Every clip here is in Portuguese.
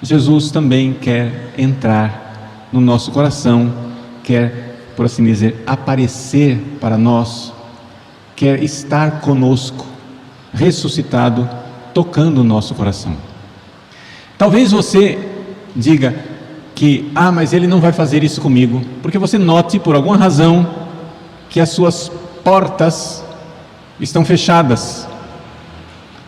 Jesus também quer entrar no nosso coração, quer, por assim dizer, aparecer para nós, quer estar conosco, ressuscitado, tocando o nosso coração. Talvez você diga que, mas ele não vai fazer isso comigo, porque você note, por alguma razão, que as suas portas estão fechadas,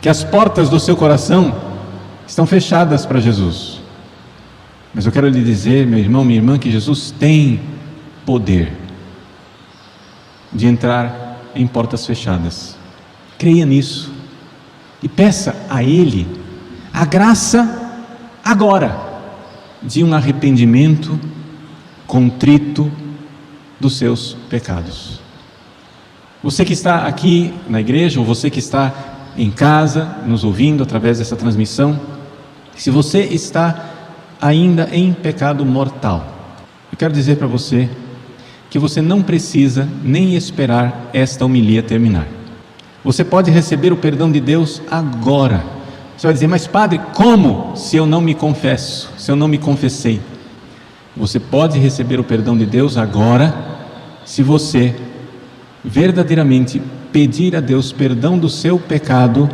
que as portas do seu coração estão fechadas para Jesus. Mas eu quero lhe dizer, meu irmão, minha irmã, que Jesus tem poder de entrar em portas fechadas. Creia nisso e peça a Ele a graça agora de um arrependimento contrito dos seus pecados. Você que está aqui na igreja, ou você que está em casa, nos ouvindo através dessa transmissão, se você está ainda em pecado mortal, eu quero dizer para você que você não precisa nem esperar esta homilia terminar. Você pode receber o perdão de Deus agora. Você vai dizer, mas padre, como se eu não me confesso, se eu não me confessei? Você pode receber o perdão de Deus agora, se você verdadeiramente pedir a Deus perdão do seu pecado,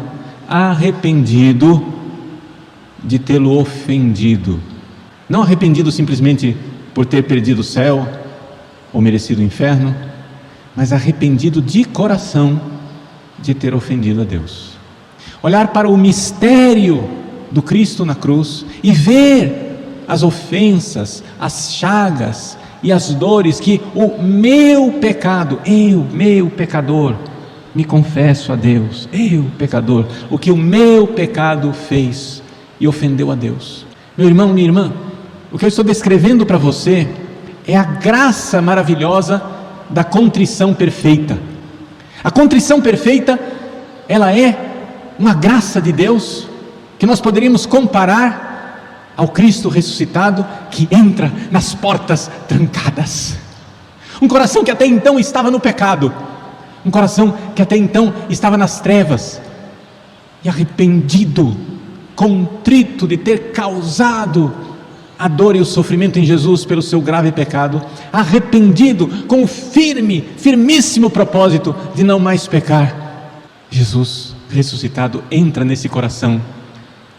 arrependido de tê-lo ofendido. Não arrependido simplesmente por ter perdido o céu ou merecido o inferno, mas arrependido de coração de ter ofendido a Deus. Olhar para o mistério do Cristo na cruz e ver as ofensas, as chagas e as dores que o meu pecado, eu, meu pecador, me confesso a Deus, eu, pecador, o que o meu pecado fez e ofendeu a Deus. Meu irmão, minha irmã, o que eu estou descrevendo para você é a graça maravilhosa da contrição perfeita. A contrição perfeita, ela é uma graça de Deus que nós poderíamos comparar ao Cristo ressuscitado que entra nas portas trancadas. Um coração que até então estava no pecado, um coração que até então estava nas trevas, e arrependido, contrito de ter causado a dor e o sofrimento em Jesus pelo seu grave pecado, arrependido com o firmíssimo propósito de não mais pecar, Jesus ressuscitado entra nesse coração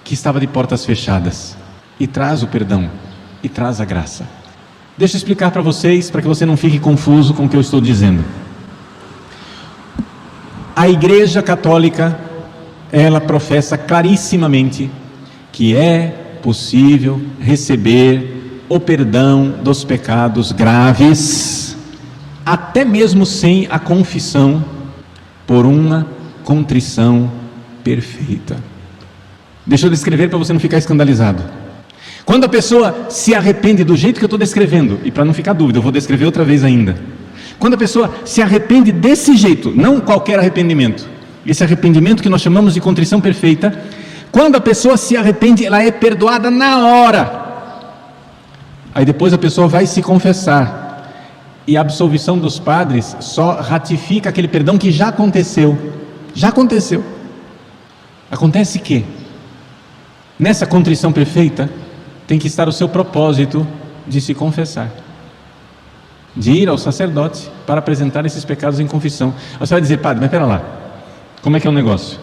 que estava de portas fechadas e traz o perdão e traz a graça. Deixa eu explicar para vocês, para que você não fique confuso com o que eu estou dizendo. A Igreja Católica, ela professa clarissimamente que é possível receber o perdão dos pecados graves, até mesmo sem a confissão, por uma contrição perfeita. Deixa eu descrever para você não ficar escandalizado. Quando a pessoa se arrepende do jeito que eu estou descrevendo, e para não ficar dúvida, eu vou descrever outra vez ainda. Quando a pessoa se arrepende desse jeito, não qualquer arrependimento, esse arrependimento que nós chamamos de contrição perfeita, quando a pessoa se arrepende, ela é perdoada na hora. Aí depois a pessoa vai se confessar, e a absolvição dos padres só ratifica aquele perdão que já aconteceu. Já aconteceu. Acontece que nessa contrição perfeita tem que estar o seu propósito de se confessar, de ir ao sacerdote para apresentar esses pecados em confissão. Você vai dizer, padre, mas espera lá, como é que é o negócio?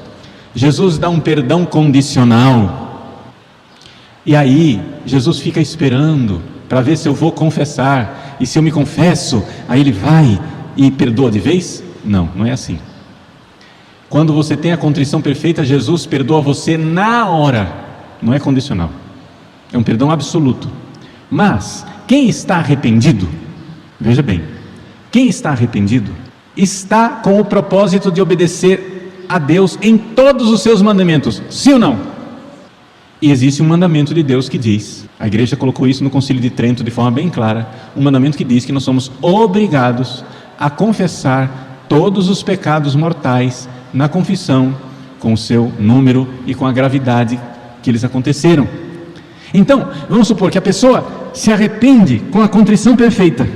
Jesus dá um perdão condicional, e aí Jesus fica esperando para ver se eu vou confessar, e se eu me confesso, aí ele vai e perdoa de vez? Não, não é assim. Quando você tem a contrição perfeita, Jesus perdoa você na hora, não é condicional, é um perdão absoluto. Mas quem está arrependido, veja bem, quem está arrependido está com o propósito de obedecer a Deus em todos os seus mandamentos, sim ou não? E existe um mandamento de Deus que diz, a igreja colocou isso no Concílio de Trento de forma bem clara, um mandamento que diz que nós somos obrigados a confessar todos os pecados mortais na confissão, com o seu número e com a gravidade que eles aconteceram. Então, vamos supor que a pessoa se arrepende com a contrição perfeita,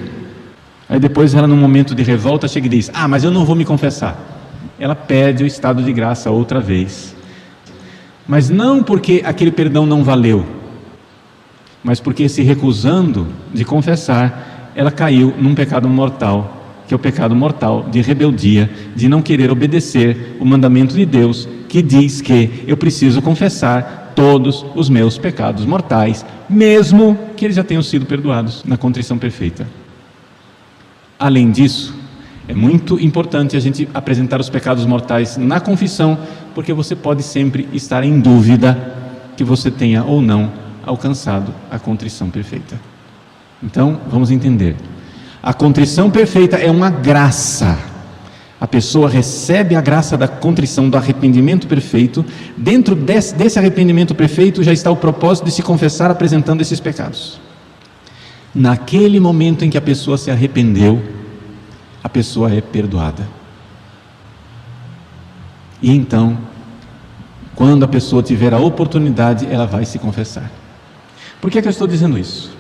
aí depois ela, num momento de revolta, chega e diz, mas eu não vou me confessar. Ela pede o estado de graça outra vez, mas não porque aquele perdão não valeu, mas porque se recusando de confessar, ela caiu num pecado mortal, que é o pecado mortal de rebeldia, de não querer obedecer o mandamento de Deus, que diz que eu preciso confessar todos os meus pecados mortais, mesmo que eles já tenham sido perdoados na contrição perfeita. Além disso, é muito importante a gente apresentar os pecados mortais na confissão, porque você pode sempre estar em dúvida que você tenha ou não alcançado a contrição perfeita. Então, vamos entender. A contrição perfeita é uma graça. A pessoa recebe a graça da contrição, do arrependimento perfeito. Dentro desse arrependimento perfeito já está o propósito de se confessar apresentando esses pecados. Naquele momento em que a pessoa se arrependeu, a pessoa é perdoada. E então, quando a pessoa tiver a oportunidade, ela vai se confessar. Por que eu estou dizendo isso?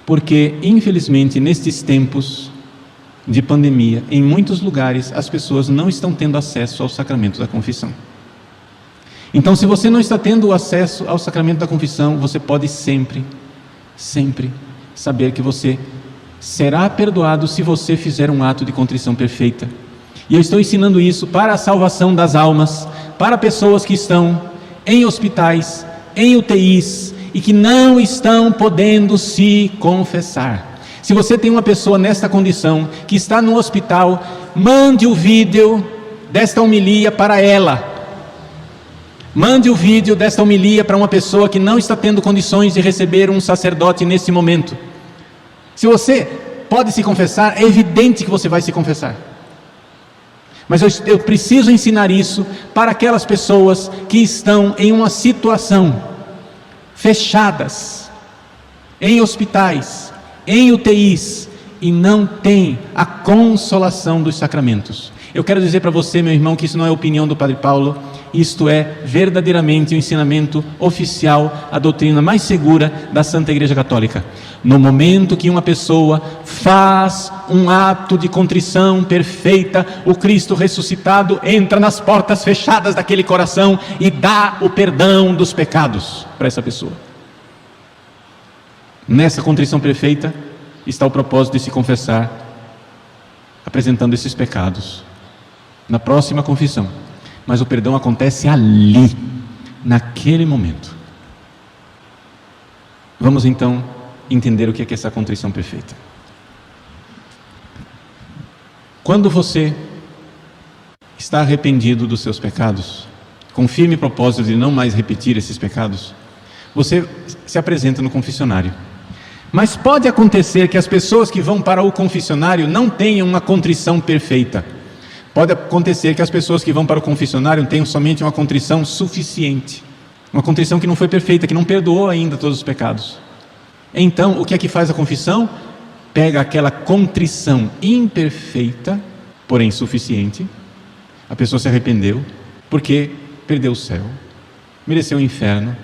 Porque, infelizmente, nestes tempos de pandemia, em muitos lugares, as pessoas não estão tendo acesso ao sacramento da confissão. Então, se você não está tendo acesso ao sacramento da confissão, você pode sempre saber que você será perdoado se você fizer um ato de contrição perfeita. E eu estou ensinando isso para a salvação das almas, para pessoas que estão em hospitais, em UTIs, e que não estão podendo se confessar. Se você tem uma pessoa nesta condição, que está no hospital, mande o vídeo desta homilia para ela. Mande o vídeo desta homilia para uma pessoa que não está tendo condições de receber um sacerdote nesse momento. Se você pode se confessar, é evidente que você vai se confessar. Mas eu preciso ensinar isso para aquelas pessoas que estão em uma situação fechadas, em hospitais, em UTIs, e não têm a consolação dos sacramentos. Eu quero dizer para você, meu irmão, que isso não é opinião do Padre Paulo, isto é verdadeiramente o ensinamento oficial, a doutrina mais segura da Santa Igreja Católica. No momento que uma pessoa faz um ato de contrição perfeita, o Cristo ressuscitado entra nas portas fechadas daquele coração e dá o perdão dos pecados para essa pessoa. Nessa contrição perfeita está o propósito de se confessar, apresentando esses pecados na próxima confissão. Mas o perdão acontece ali, naquele momento. Vamos então entender o que é essa contrição perfeita. Quando você está arrependido dos seus pecados, com firme propósito de não mais repetir esses pecados, você se apresenta no confessionário. Mas pode acontecer que as pessoas que vão para o confessionário não tenham uma contrição perfeita. Pode acontecer que as pessoas que vão para o confessionário tenham somente uma contrição suficiente, uma contrição que não foi perfeita, que não perdoou ainda todos os pecados. Então, o que é que faz a confissão? Pega aquela contrição imperfeita, porém suficiente. A pessoa se arrependeu porque perdeu o céu, mereceu o inferno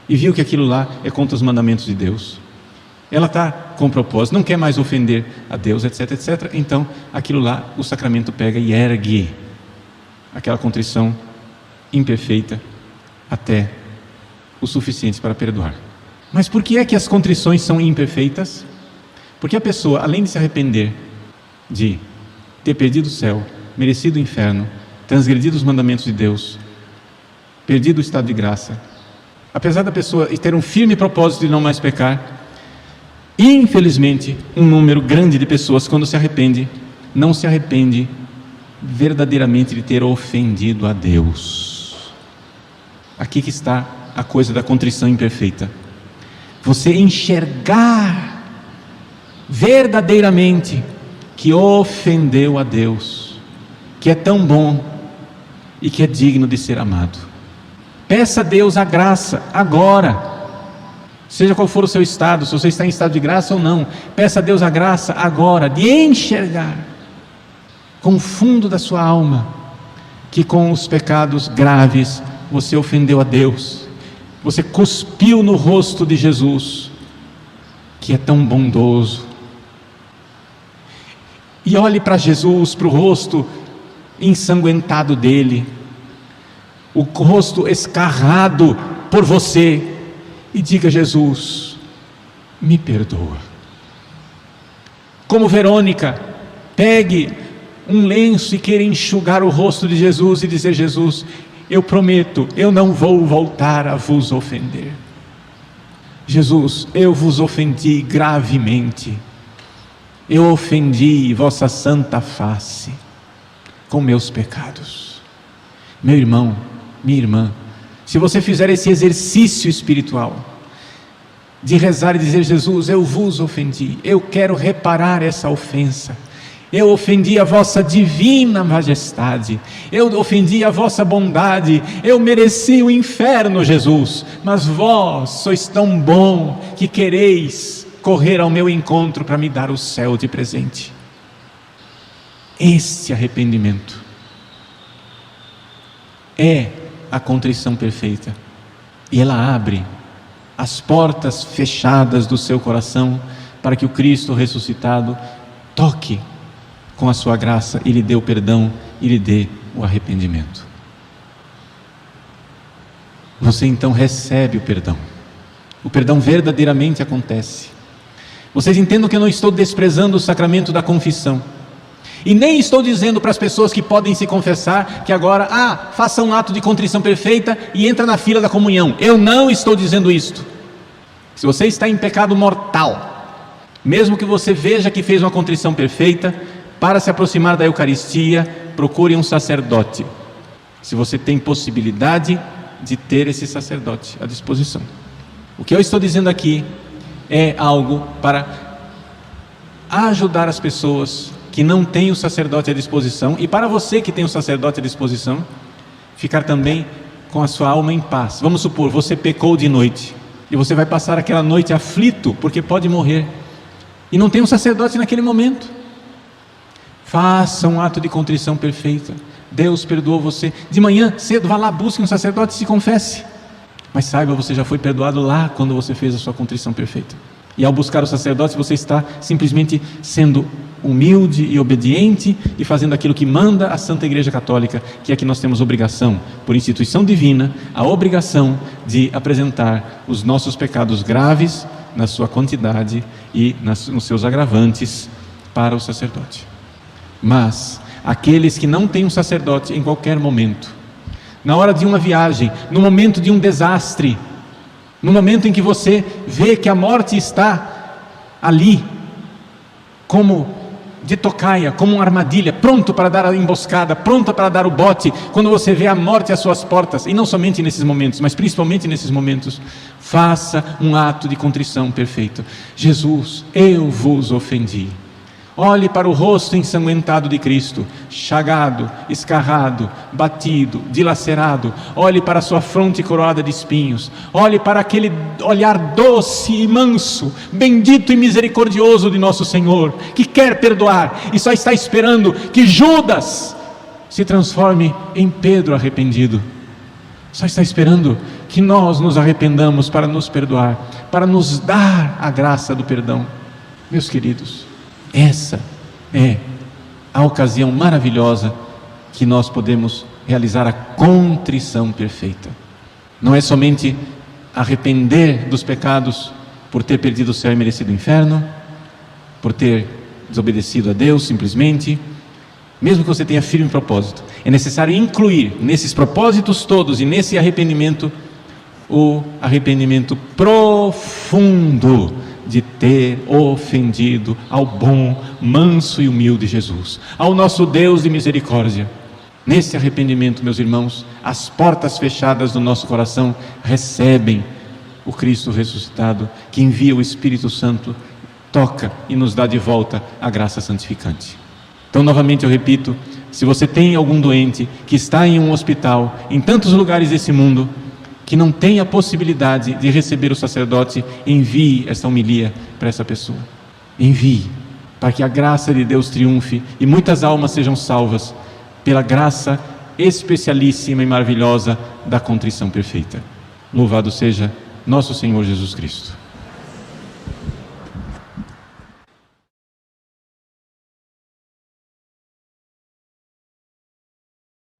e viu que aquilo lá é contra os mandamentos de Deus. Ela está com propósito, não quer mais ofender a Deus, etc, etc. Então, aquilo lá, o sacramento pega e ergue aquela contrição imperfeita até o suficiente para perdoar. Mas por que é que as contrições são imperfeitas? Porque a pessoa, além de se arrepender de ter perdido o céu, merecido o inferno, transgredido os mandamentos de Deus, perdido o estado de graça, apesar da pessoa ter um firme propósito de não mais pecar, infelizmente, um número grande de pessoas, quando se arrepende, não se arrepende verdadeiramente de ter ofendido a Deus. Aqui que está a coisa da contrição imperfeita. Você enxergar verdadeiramente que ofendeu a Deus, que é tão bom e que é digno de ser amado. Peça a Deus a graça agora. Seja qual for o seu estado, se você está em estado de graça ou não, peça a Deus a graça agora de enxergar com o fundo da sua alma que com os pecados graves você ofendeu a Deus, você cuspiu no rosto de Jesus, que é tão bondoso, e olhe para Jesus, para o rosto ensanguentado dele, o rosto escarrado por você, e diga: Jesus, me perdoa. Como Verônica, pegue um lenço e queira enxugar o rosto de Jesus e dizer: Jesus, eu prometo, eu não vou voltar a vos ofender. Jesus, eu vos ofendi gravemente. Eu ofendi vossa santa face com meus pecados. Meu irmão, minha irmã, se você fizer esse exercício espiritual de rezar e dizer: Jesus, eu vos ofendi, eu quero reparar essa ofensa, eu ofendi a vossa divina majestade, eu ofendi a vossa bondade, eu mereci o inferno, Jesus, mas vós sois tão bom que quereis correr ao meu encontro para me dar o céu de presente. Esse arrependimento é a contrição perfeita, e ela abre as portas fechadas do seu coração para que o Cristo ressuscitado toque com a sua graça e lhe dê o perdão e lhe dê o arrependimento. Você então recebe o perdão. O perdão verdadeiramente acontece. Vocês entendam que eu não estou desprezando o sacramento da confissão, e nem estou dizendo para as pessoas que podem se confessar que agora, faça um ato de contrição perfeita e entra na fila da comunhão. Eu não estou dizendo isto. Se você está em pecado mortal, mesmo que você veja que fez uma contrição perfeita, para se aproximar da Eucaristia, procure um sacerdote, se você tem possibilidade de ter esse sacerdote à disposição. O que eu estou dizendo aqui é algo para ajudar as pessoas que não têm o sacerdote à disposição, e para você que tem o sacerdote à disposição, ficar também com a sua alma em paz. Vamos supor, você pecou de noite, e você vai passar aquela noite aflito, porque pode morrer, e não tem um sacerdote naquele momento. Faça um ato de contrição perfeita. Deus perdoou você. De manhã cedo, vá lá, busque um sacerdote e se confesse. Mas saiba, você já foi perdoado lá quando você fez a sua contrição perfeita. E ao buscar o sacerdote, você está simplesmente sendo humilde e obediente e fazendo aquilo que manda a Santa Igreja Católica, que é que nós temos obrigação, por instituição divina, a obrigação de apresentar os nossos pecados graves na sua quantidade e nos seus agravantes para o sacerdote. Mas aqueles que não têm um sacerdote em qualquer momento, na hora de uma viagem, no momento de um desastre, no momento em que você vê que a morte está ali, como de tocaia, como uma armadilha, pronto para dar a emboscada, pronto para dar o bote, quando você vê a morte às suas portas, e não somente nesses momentos, mas principalmente nesses momentos, faça um ato de contrição perfeito. Jesus, eu vos ofendi. Olhe para o rosto ensanguentado de Cristo, chagado, escarrado, batido, dilacerado. Olhe para a sua fronte coroada de espinhos. Olhe para aquele olhar doce e manso, bendito e misericordioso de nosso Senhor, que quer perdoar e só está esperando que Judas se transforme em Pedro arrependido. Só está esperando que nós nos arrependamos para nos perdoar, para nos dar a graça do perdão. Meus queridos, essa é a ocasião maravilhosa que nós podemos realizar a contrição perfeita. Não é somente arrepender dos pecados por ter perdido o céu e merecido o inferno, por ter desobedecido a Deus simplesmente, mesmo que você tenha firme propósito. É necessário incluir nesses propósitos todos e nesse arrependimento, o arrependimento profundo de ter ofendido ao bom, manso e humilde Jesus, ao nosso Deus de misericórdia. Nesse arrependimento, meus irmãos, as portas fechadas do nosso coração recebem o Cristo ressuscitado, que envia o Espírito Santo, toca e nos dá de volta a graça santificante. Então, novamente eu repito, se você tem algum doente que está em um hospital, em tantos lugares desse mundo, que não tem a possibilidade de receber o sacerdote, envie essa homilia para essa pessoa. Envie, para que a graça de Deus triunfe e muitas almas sejam salvas pela graça especialíssima e maravilhosa da contrição perfeita. Louvado seja nosso Senhor Jesus Cristo.